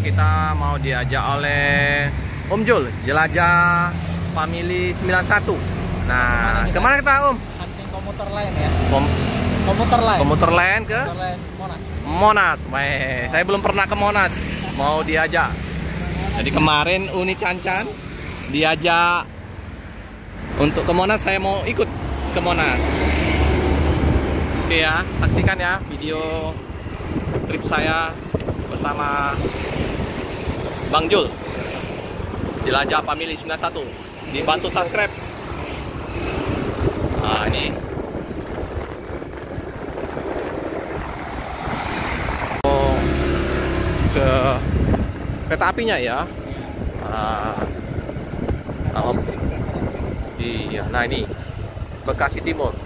kita mau diajak oleh Om Jul jelajah Family 91. Nah, kemana kita Om? Hunting komuter lain ya. Komuter lain ke Monas. Monas. Weh, saya belum pernah ke Monas. Mau diajak. Jadi kemarin Uni Cancan diajak untuk ke Monas, saya mau ikut ke Monas. Oke ya, saksikan ya video trip saya bersama Bang Jul jelajah Family 91. Dibantu subscribe. Nah, ini ke kereta apinya ya. Iya, nah ini Bekasi Timur.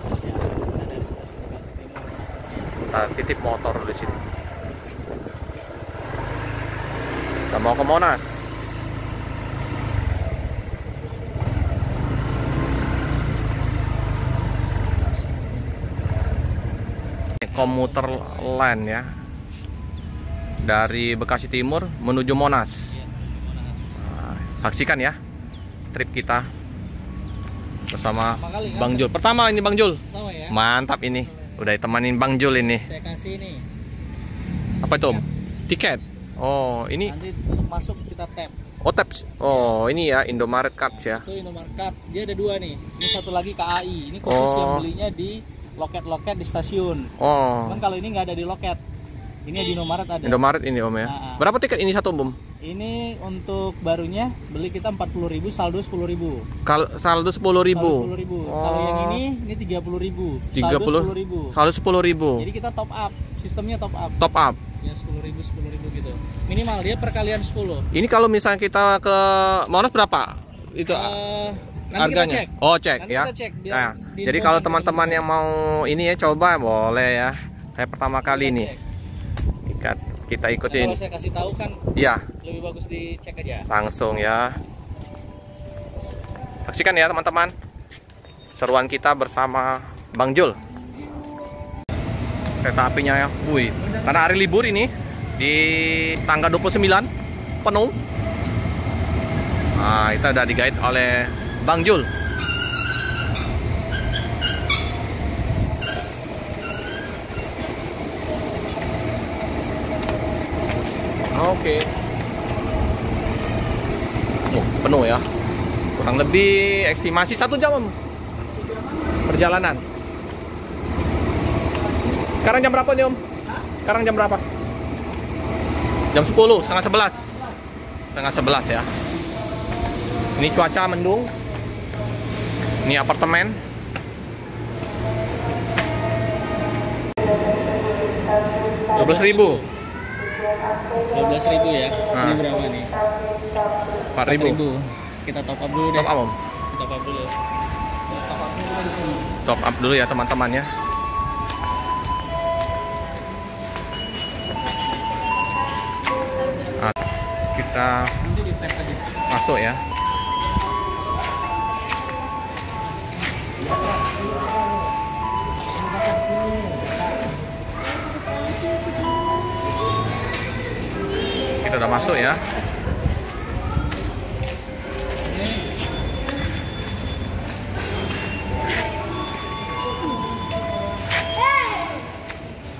Kita titip motor di sini. Kita mau ke Monas. Komuter lain ya. Dari Bekasi Timur menuju Monas. Nah, saksikan ya trip kita bersama Bang Jul. Pertama ini Bang Jul. Ya? Mantap ini. Udah ditemanin Bang Jul ini. Saya kasih ini. Apa itu Om? Tiket. Oh, ini nanti masuk kita tap. Oh, tap. Oh, ini ya Indomaret Cards ya. Itu Indomaret Card. Dia ada dua nih. Ini satu lagi KAI. Ini khusus yang belinya di loket-loket di stasiun. Oh. Cuman kalau ini nggak ada di loket. Ini di Indomaret ada. Indomaret ini Om ya. Berapa tiket ini satu Om? Ini untuk barunya beli kita 40.000, saldo 10.000. Saldo 10.000. Oh. Kalau yang ini 30.000. 30. Saldo 10.000. Jadi kita top up, sistemnya top up. Top up. Ya 10.000 gitu. Minimal dia perkalian 10. Ini kalau misalnya kita ke Monas berapa? Itu harganya. Cek. Oh, cek nanti ya. Kita cek, nah, jadi kalau teman-teman yang mau ini ya coba boleh ya. Saya pertama kali nih. Kita ikutin. Kalau saya kasih tahu kan, iya, lebih bagus dicek aja. Langsung ya. Saksikan ya teman-teman seruan kita bersama Bang Jul. Kereta apinya ya. Wih, karena hari libur ini di tanggal 29 penuh. Nah, kita udah digait oleh Bang Jul. Oke. Penuh ya. Kurang lebih estimasi 1 jam perjalanan. Sekarang jam berapa nih Om? Sekarang jam berapa? Jam 10, setengah 11. Setengah 11 ya. Ini cuaca mendung. Ini apartemen. Rp12.000 ya. Ini berapa nih? 4.000. Kita top up dulu deh. Top up Om. Top up dulu. Top up dulu ya teman-teman ya. Nah, kita masuk ya. Kita udah masuk ya.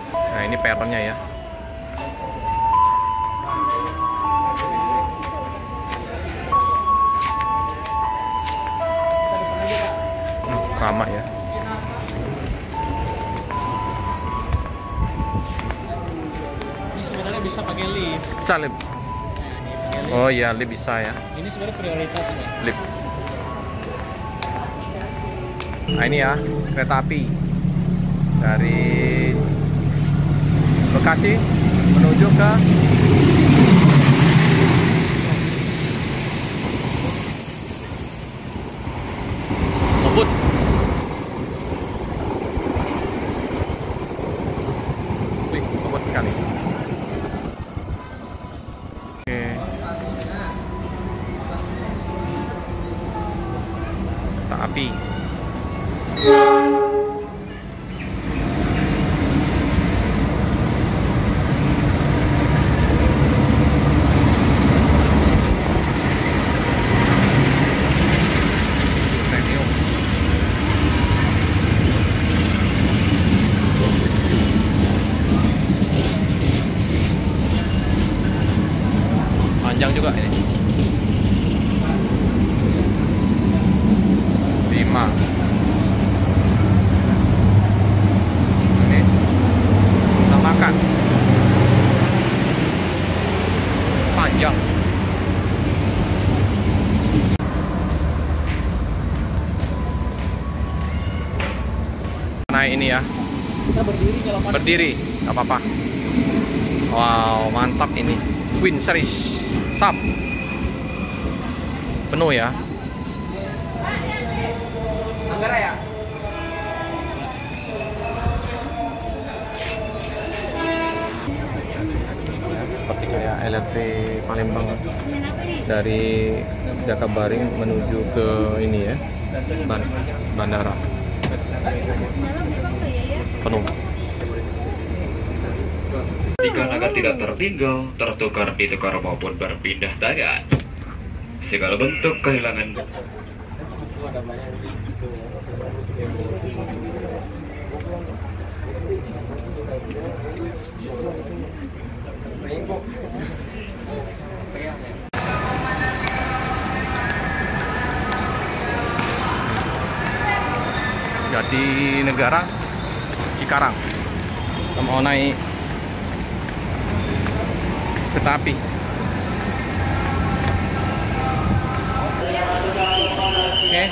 Nah, ini peronnya ya. Ramah ya. Ini sebenarnya bisa pakai lift. Bisa lift. Oh iya, lift bisa ya. Ini sebenarnya prioritas ya. Lift. Nah ini ya kereta api dari Bekasi menuju ke Ubud. Wih, Ubud sekali. Oke. Kereta api. naik ini ya. Kita berdiri kalau mau. Berdiri, nggak apa-apa. Wow, mantap ini. Queen Series Sub. Penuh ya. Manggarai ya? Seperti kayak LRT Palembang dari Jakabaring menuju ke ini ya, bandara. Penuh. Jika agar tidak tertinggal, tertukar, ditukar maupun berpindah tangan, segala bentuk kehilangan. Jadi negara Cikarang, kita mau naik kereta api. Oke.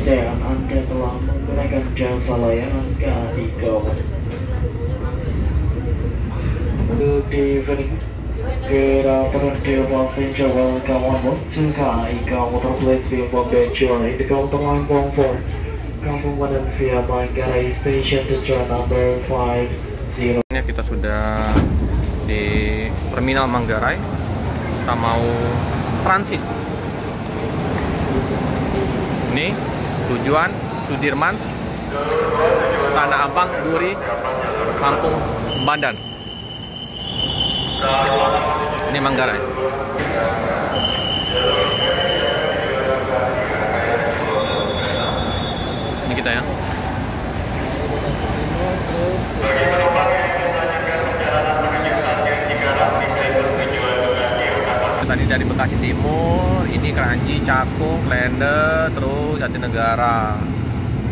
Dan Anda telah menggunakan jasa layanan KAI Kawan. Good evening. Good afternoon, dear passenger. Welcome on board to KAI Kawan. Please be informed that you are in the counter line 14. Kampung Badan via Manggarai Station to train number 50. Kita sudah di Terminal Manggarai. Kita mau transit. Ini tujuan Sudirman, Tanah Abang, Duri, Kampung Bandan. Ini Manggarai. Ini kita ya. Tadi dari Bekasi Timur, ini Kranji, Cakung, Klender, terus Jatinegara.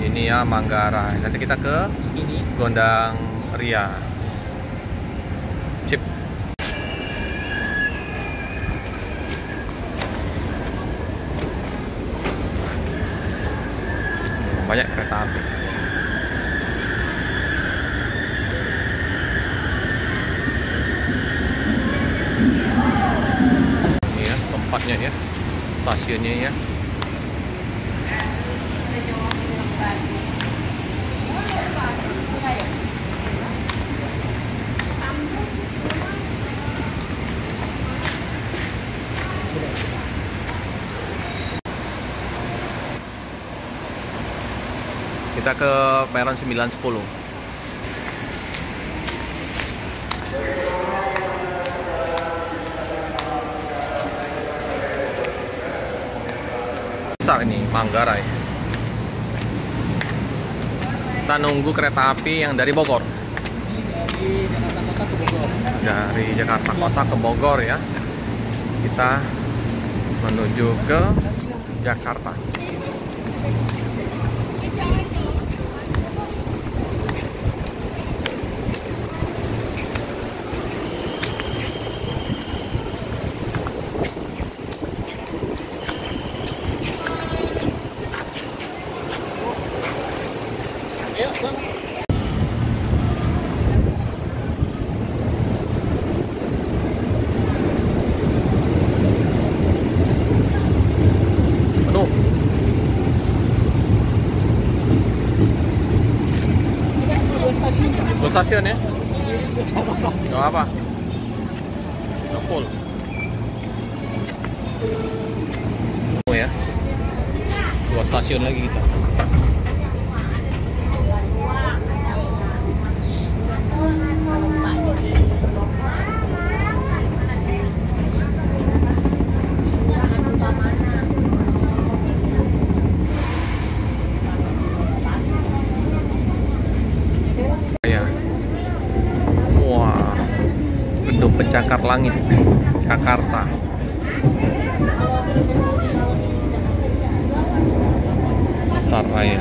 Ini ya Manggarai. Nanti kita ke Ini Gondang Ria. Sip. Banyak kereta api. Ini ya tempatnya ya, stasiunnya ya. Kita ke peron 910. Besar ini Manggarai. Kita nunggu kereta api yang dari Bogor. dari Jakarta Kota ke Bogor. Dari Jakarta Kota ke Bogor ya. Kita menuju ke Jakarta. Ayo, Bang. Penuh. Kita cuma 2 stasiun. Dua stasiun ya? Gak apa? Gak full. Oh ya. 2 stasiun lagi kita. Ya. Wah. Gedung pencakar langit Jakarta. Besar raya.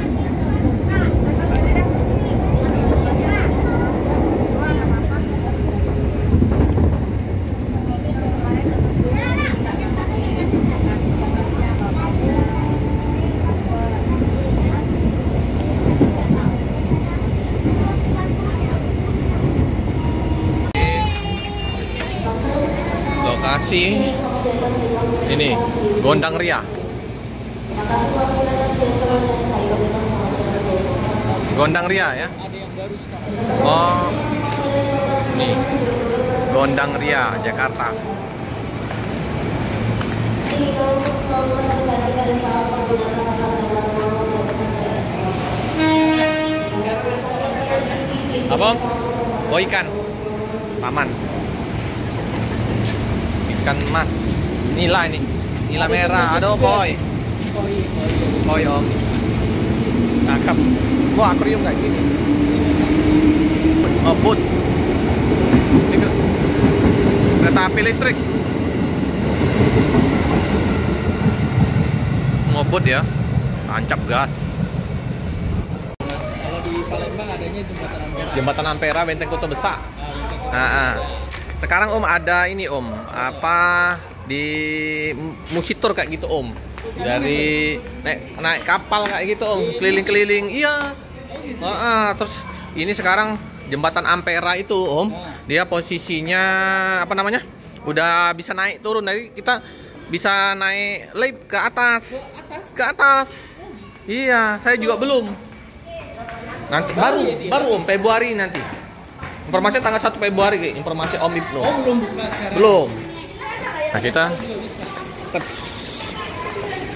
Kasih ini Gondang Ria. Gondang Ria ya. Ada yang baru sekarang. Oh, nih Gondang Ria Jakarta. Apa? Oh, ikan paman, ikan emas, nila ini, nila merah. Aduh, koi, koi om, cakep. Wah, akuarium kayak gini. Oh, boat. Ini kereta api listrik. Ngobot ya, tancap gas. Kalau di Palembang adanya jembatan Ampera. Jembatan Ampera, Benteng Kota Besar. Nah, sekarang Om ada ini Om, apa di Musitor kayak gitu Om. Dari naik kapal kayak gitu Om, keliling-keliling. Iya. Terus ini sekarang jembatan Ampera itu Om, dia posisinya apa namanya? Udah bisa naik turun, dari kita bisa naik lift ke atas. Ke atas. Iya, saya juga belum. Nanti baru Om, Februari nanti. Informasi tanggal 1 Februari kayak informasi Om Ibnu. Oh, belum buka sekarang. Belum. Nah, kita Juga bisa.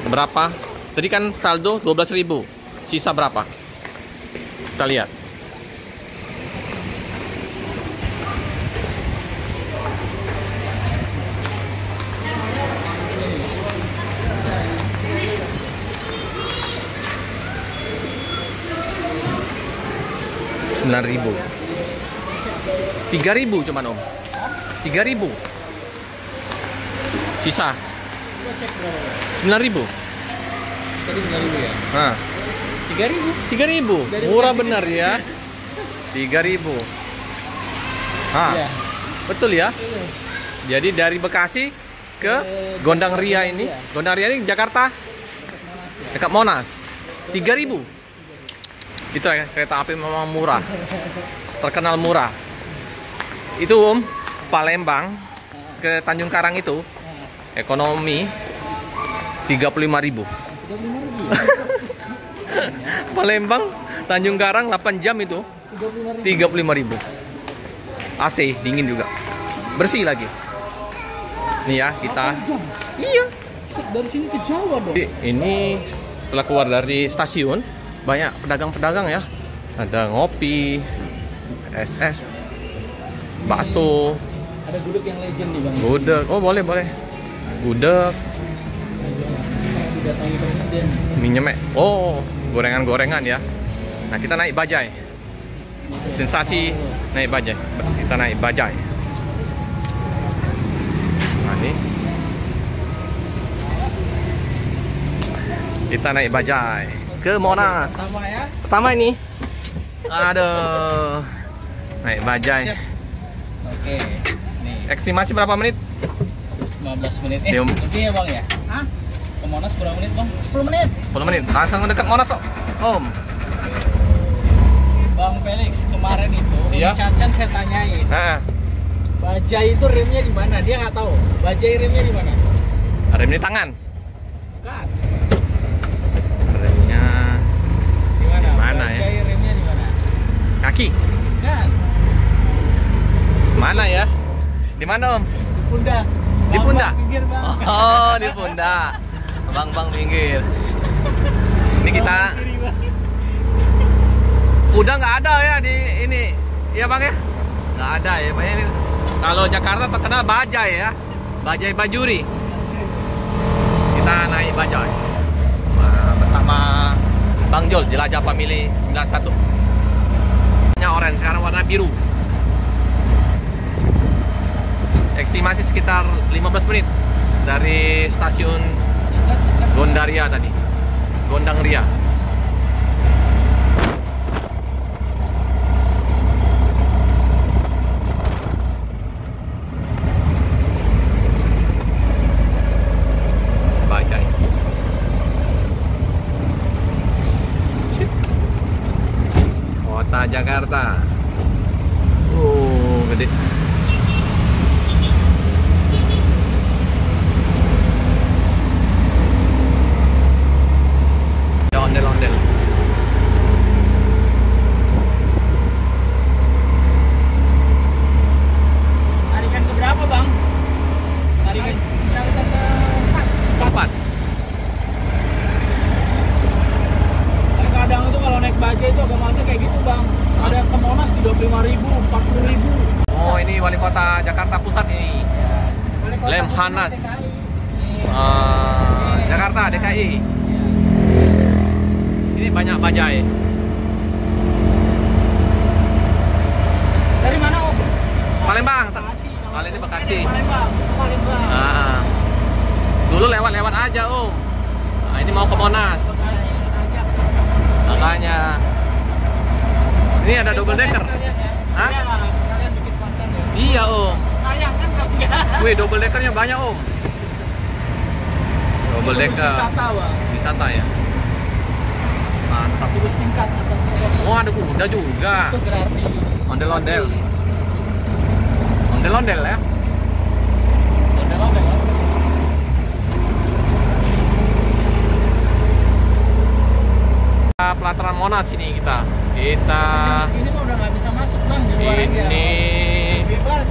berapa? Tadi kan saldo 12.000. Sisa berapa? Kita lihat. Rp9.000. 3.000 cuman Om. 3.000. Sisa Coba cek berapa. 9.000. Tadi 9.000 ya. Nah, 3.000. 3.000. Dari Murah Bekasi benar ya. 3.000. Ah, Iya. betul ya. Iya. Jadi dari Bekasi ke Gondang Ria ini. Gondang Ria ini Jakarta. Dekat Monas. 3.000. Itu ya, kereta api memang murah. Terkenal murah. Itu Om, Palembang ke Tanjung Karang itu ekonomi 35.000. 35.000. Palembang Tanjung Karang 8 jam itu 35.000. AC dingin juga. Bersih lagi. Nih ya, kita. Jam. Iya. Dari sini ke Jawa dong. Ini setelah keluar dari stasiun banyak pedagang-pedagang ya. Ada ngopi, SS, bakso, Ada gudeg yang legend nih Bang. gudeg. Oh, boleh. Gudeg, Didatangi presiden. mie nyemek. Oh, gorengan-gorengan ya. Nah, kita naik bajai. Sensasi naik bajai. Kita naik bajai. Nah, ini. Kita naik bajai ke Monas. Sama ya. Pertama ini. Aduh. Naik bajai. Oke. Nih, Estimasi berapa menit? 15 menit. Dium. Lebih ya Bang ya? Hah? Ke Monas berapa menit Bang? 10 menit. 10 menit. Langsung dekat Monas, Om. Bang Felix, kemarin itu Iya. Cancan saya tanyain, Nah, bajai itu remnya di mana? Dia nggak tahu. Bajai remnya di mana? rem di tangan. Kan? Remnya Di mana? Mana ya? Bajai remnya di mana? kaki. Kan? Mana ya? Di mana, Om? Di pundak. Di pundak? Bang, pinggir Bang. Oh, di pundak. Bang pinggir. Ini kita Kiri, Bang. udah nggak ada ya di ini. Iya, Bang ya? Nggak ada ya. Banyak ini. Kalau Jakarta terkenal bajai ya. Bajai Bajuri. Kita naik bajai. Nah, bersama Bang Jol, Jelajah Family 91. Warnanya oranye, sekarang warna biru. Estimasi sekitar 15 menit dari stasiun Gondaria tadi. Gondang Ria. Bajai. Kota Jakarta. Gede. Lemhanas. Jakarta, DKI. Ini banyak bajai. Dari mana Om? Palembang. Bekasi. Kali ini Bekasi. Palembang. Nah, dulu lewat-lewat aja Om. Nah, ini mau ke Monas. Bekasi ajak. Makanya. Ini ada double decker. Kalian ya? Hah? Iya, kalian bikin konten ya. Iya Om. Sayang kan kalian. Wih, double deckernya banyak Om. Double Itu bus decker. wisata, Bang. Wisata ya. Mantap. Itu bus tingkat atas Oh, ada kuda juga. itu gratis. Ondel-ondel. Ondel-ondel ya. Ondel-ondel ya. Pelataran Monas ini kita. Kita Ini mah udah nggak bisa masuk Bang di luar aja. ini. Bebas.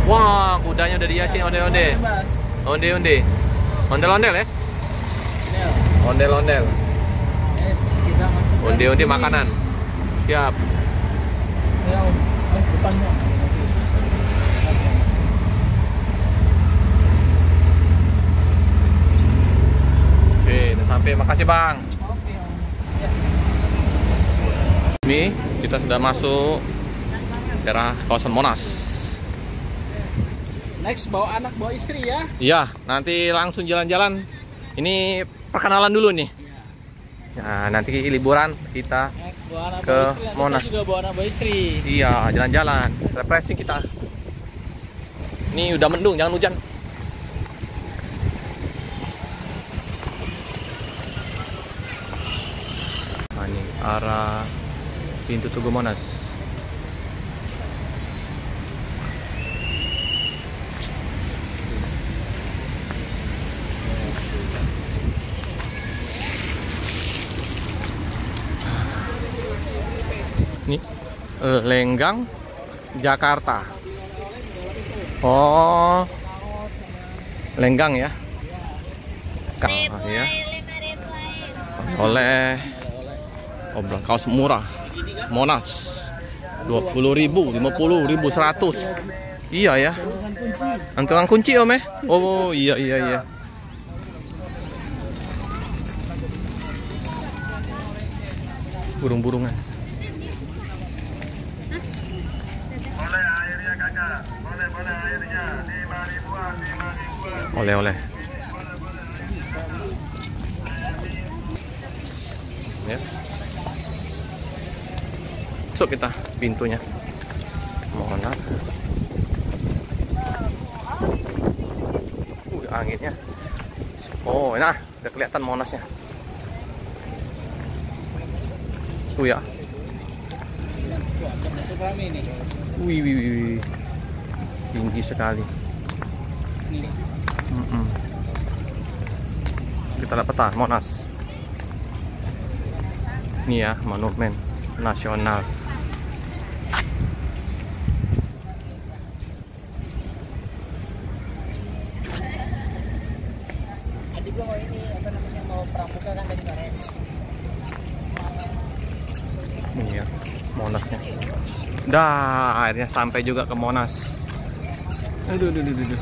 Wah, kudanya udah dihiasin onde-onde. Bebas. Onde-onde. Ondel-ondel ya. Ini loh. Ondel-ondel. Yes, kita masuk. dari Onde-onde sini. makanan. Siap. Ya Om. Depannya. Oke, udah sampai. Makasih Bang. Oke Om. Ya. Ini kita sudah masuk daerah kawasan Monas. Next bawa anak bawa istri ya. Iya, nanti langsung jalan-jalan. Ini perkenalan dulu nih. Nah, nanti liburan kita. Next bawa anak Ke bawa istri. Nanti Monas. saya juga bawa anak bawa istri. Iya, jalan-jalan. Refreshing kita. Ini udah mendung, jangan hujan. Nah, ini arah pintu Tugu Monas. Ini Lenggang, Jakarta. Oh, Lenggang ya. Ya. Oleh obrolan kaos murah. Monas 20.000, 50.000, 100. Iya ya. Antungan kunci Om ya? Oh iya iya iya. Burung-burungan. Boleh airnya kakak, boleh airnya 5.000-an, 5.000-an. Oleh-oleh. Ya. Masuk kita pintunya. Monas. Anginnya. Oh, nah, udah kelihatan Monasnya. Tuh ya. Cukup rame nih. Wih, wih, wih, wih. Tinggi sekali. Nih. Kita lihat peta Monas. Ini ya, monumen nasional. Adik gua mau ini apa namanya mau pramuka kan dari kemarin. Ini ya, Monasnya. Dah, akhirnya sampai juga ke Monas. Aduh, aduh, aduh, aduh.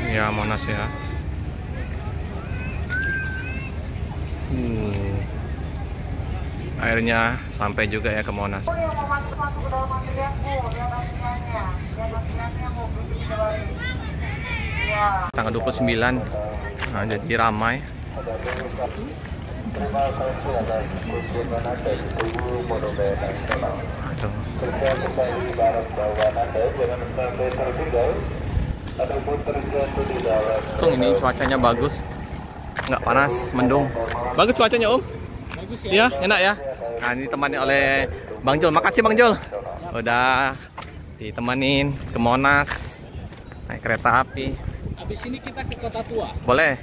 Ya, Monas ya. Akhirnya sampai juga ya ke Monas. Tanggal 29. Nah, jadi ramai. Aduh. Untung ini cuacanya bagus, nggak panas, mendung. Bagus cuacanya Om. Bagus ya. Iya, enak ya. Nah, ini ditemani oleh Bang Jul. Makasih Bang Jul. Udah ditemanin ke Monas naik kereta api. Habis ini kita ke Kota Tua. Boleh.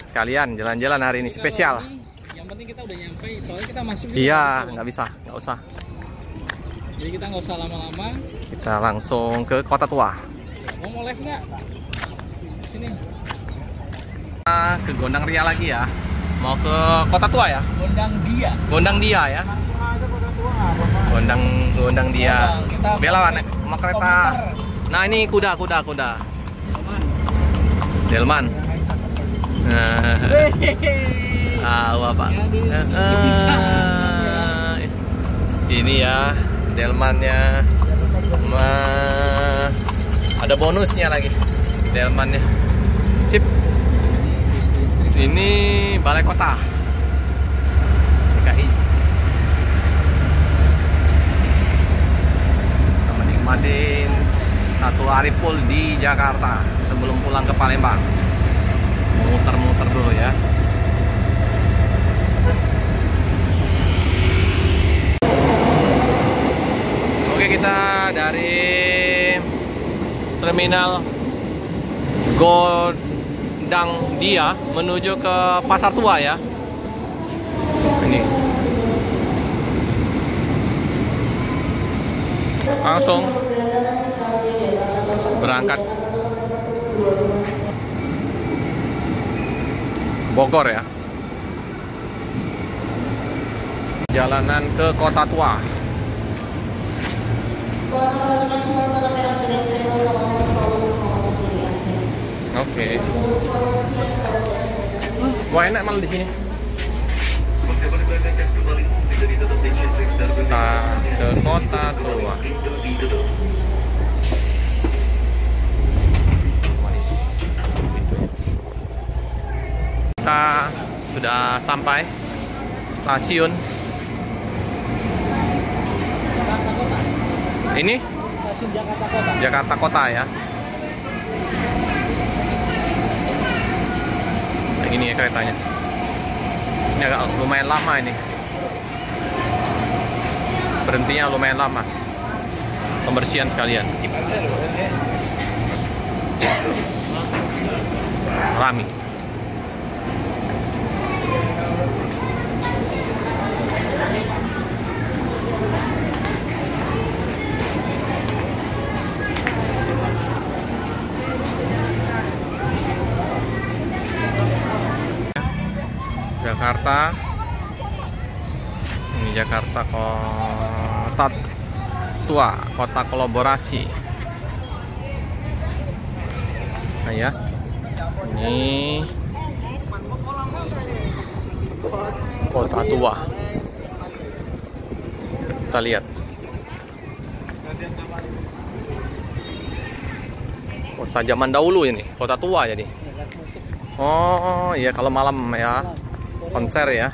Kalian jalan-jalan hari ini Jadi spesial. kalau ini, yang penting kita udah nyampe, soalnya kita masuk juga Iya, nggak bisa, nggak bisa, nggak usah. Bang. Jadi kita nggak usah lama-lama. Kita Kita langsung ke Kota Tua. Mau live nggak? Sini. Ke Gondang Ria lagi ya. Mau ke Kota Tua ya? Gondang Dia. Gondang Dia ya. Gondang Dia. Bela sama kereta. Nah ini kuda. Delman. Pak. Ini ya delmannya. Ada bonusnya lagi delmannya. Sip. Ini balai kota DKI. Kita menikmatin satu hari full di Jakarta sebelum pulang ke Palembang. Muter-muter dulu ya. Oke, kita dari terminal Gondang Dia menuju ke Pasar Tua ya. Ini langsung berangkat Bogor ya. Jalanan ke Kota Tua. Oke. Wah, enak malah di sini. Kita ke Kota Tua. Kita sudah sampai stasiun. Ini Stasiun Jakarta Kota. Jakarta Kota ya. Nah, ini ya keretanya. Ini agak lumayan lama ini. Berhentinya lumayan lama. Pembersihan sekalian. Rami. Jakarta. Ini Jakarta Kota Tua, kota kolaborasi. Nah ya. Ini Kota Tua. Kita lihat. Kota zaman dahulu ini, Kota Tua jadi. Oh iya, kalau malam ya konser ya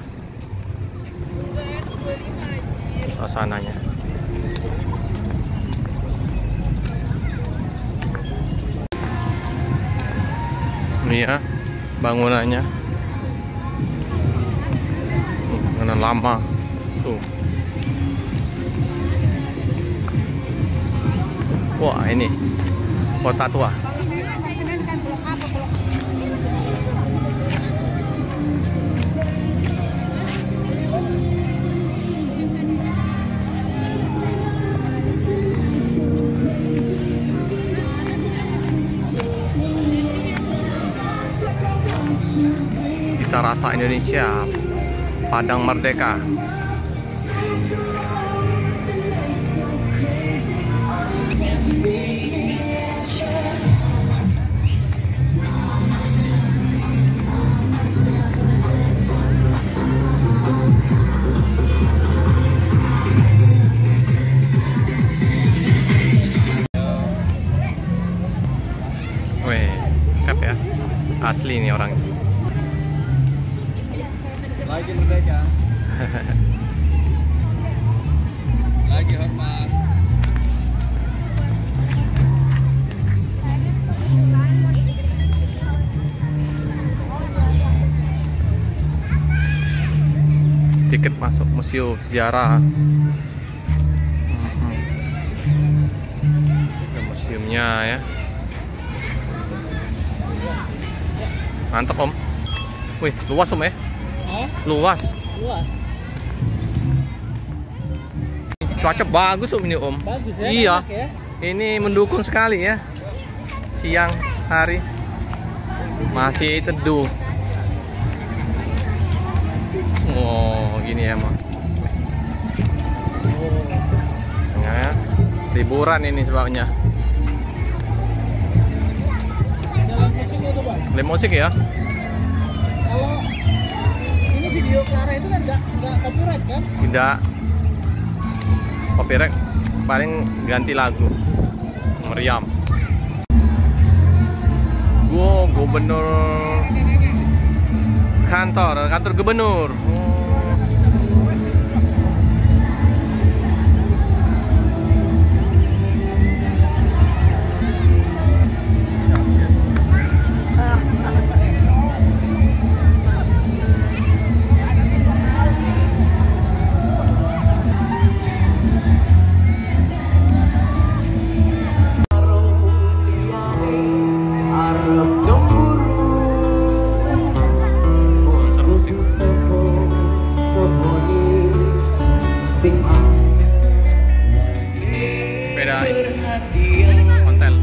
suasananya. Ini ya bangunannya, bangunan lama tuh. Wah, ini Kota Tua. Kita rasa Indonesia, Padang Merdeka. Weh, kap ya, asli nih orangnya. Lagi merdeka. Lagi hormat. Tiket masuk museum sejarah. Ada museumnya ya. Mantap Om. Wih, luas Om ya. Luas. Cuaca bagus Om ini Om. Bagus ya. Iya. Enak ya. Ini mendukung sekali ya. Siang hari masih teduh. Oh, gini ya, Mak. Ya, liburan ini sebabnya. Jalan musiknya tuh, Bang. Live musik ya. Kalau ini video Clara itu kan nggak copyright kan? Tidak copyright, paling ganti lagu. Meriam. Wow, gubernur kantor gubernur. Sepeda konten.